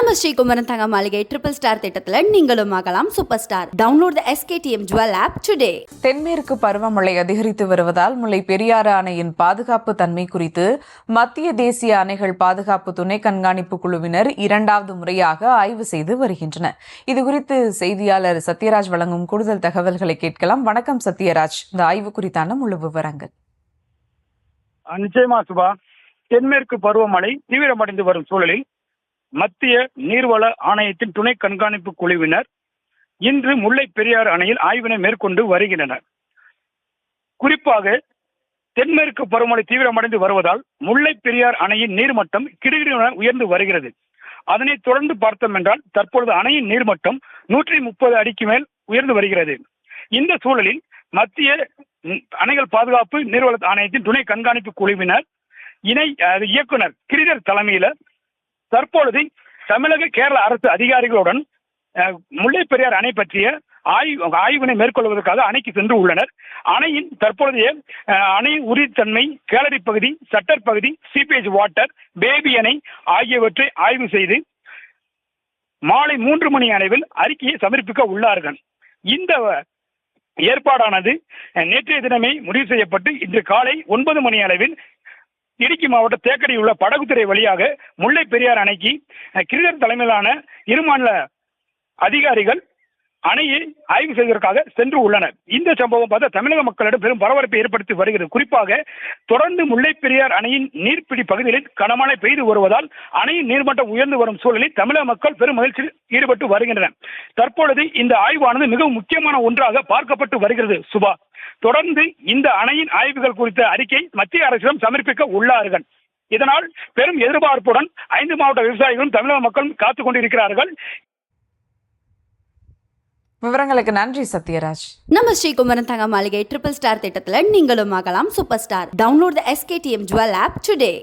நம்ம ஸ்ரீகுமரன் தங்க மாளிகை ட்ரிபிள் ஸ்டார் திட்டத்தில் நீங்களும் ஆகலாம் super star. Download the SKTM Jewel app today. தென்மேற்கு பருவமழை அதிகரித்து வருவதால் முல்லை பெரியாறு அணையின் பாதுகாப்பு தன்மை குறித்து மத்திய தேசிய அணைகள் பாதுகாப்பு துணை கண்காணிப்பு குழுவினர் இரண்டாவது முறையாக ஆய்வு செய்து வருகின்றனர். இதுகுறித்து செய்தியாளர் சத்யராஜ் வழங்கும் கூடுதல் தகவல்களை கேட்கலாம். வணக்கம் சத்யராஜ், இந்த ஆய்வு குறித்தான முழு விவரங்கள். நிச்சயமா சுபா, தென்மேற்கு பருவமழை தீவிரமடைந்து வரும் சூழலில் மத்திய நீர்வள ஆணையத்தின் துணை கண்காணிப்பு குழுவினர் இன்று முல்லை பெரியாறு அணையில் ஆய்வினை மேற்கொண்டு வருகின்றனர். குறிப்பாக தென்மேற்கு பருவமழை தீவிரமடைந்து வருவதால் முல்லை பெரியார் அணையின் நீர்மட்டம் கிடுகிடுவென உயர்ந்து வருகிறது. அதனைத் தொடர்ந்து பார்த்தோம் என்றால் தற்பொழுது அணையின் நீர்மட்டம் 130 அடிக்கு மேல் உயர்ந்து வருகிறது. இந்த சூழலில் மத்திய அணைகள் பாதுகாப்பு நீர்வள ஆணையத்தின் துணை கண்காணிப்பு குழுவினர் இணை இயக்குனர் கிரிதர் தலைமையில தற்பொழுது தமிழக கேரள அரசு அதிகாரிகளுடன் முல்லை பெரியார் அணை பற்றிய ஆய்வினை மேற்கொள்வதற்காக அணைக்கு சென்று உள்ளனர். அணையின் தற்பொழுதைய அணையின் உறுதித்தன்மை, கேலரி பகுதி, சட்டர் பகுதி, சீப்பேஜ் வாட்டர், பேபி அணை ஆகியவற்றை ஆய்வு செய்து மாலை 3 மணி அளவில் அறிக்கையை சமர்ப்பிக்க உள்ளார்கள். இந்த ஏற்பாடானது நேற்றைய தினமே முடிவு செய்யப்பட்டு இன்று காலை 9 மணி அளவில் இடுக்கி மாவட்ட தேக்கடியில் உள்ள படகுத்துறை வழியாக முல்லை பெரியார் அணைக்கு கிரிதர் தலைமையிலான இரு மாநில அதிகாரிகள் அணையை ஆய்வு செய்வதற்காக சென்று உள்ளனர். இந்த சம்பவம் பார்த்த தமிழக மக்களிடம் பெரும் பரபரப்பை ஏற்படுத்தி வருகிறது. குறிப்பாக தொடர்ந்து முல்லை பெரியார் அணையின் நீர்பிடி பகுதிகளில் கனமழை பெய்து வருவதால் அணையின் நீர்மட்டம் உயர்ந்து வரும் சூழலில் தமிழக மக்கள் பெரும் மகிழ்ச்சியில் ஈடுபட்டு வருகின்றனர். தற்பொழுது இந்த ஆய்வானது மிகவும் முக்கியமான ஒன்றாக பார்க்கப்பட்டு வருகிறது. சுபா, தொடர்ந்து இந்த அணையின் ஆய்வுகள் குறித்த அறிக்கை மத்திய அரசிடம் சமர்ப்பிக்க உள்ளார்கள். இதனால் பெரும் எதிர்பார்ப்புடன் 5 மாவட்ட விவசாயிகளும் தமிழக மக்களும் காத்துக் கொண்டிருக்கிறார்கள். விவரங்களுக்கு நன்றி சத்யராஜ். நம்ம ஸ்ரீகுமரன் தங்க மாளிகை ட்ரிபிள் ஸ்டார் திட்டத்தில் நீங்களும் ஆகலாம் super star. Download the SKTM Jewel app today.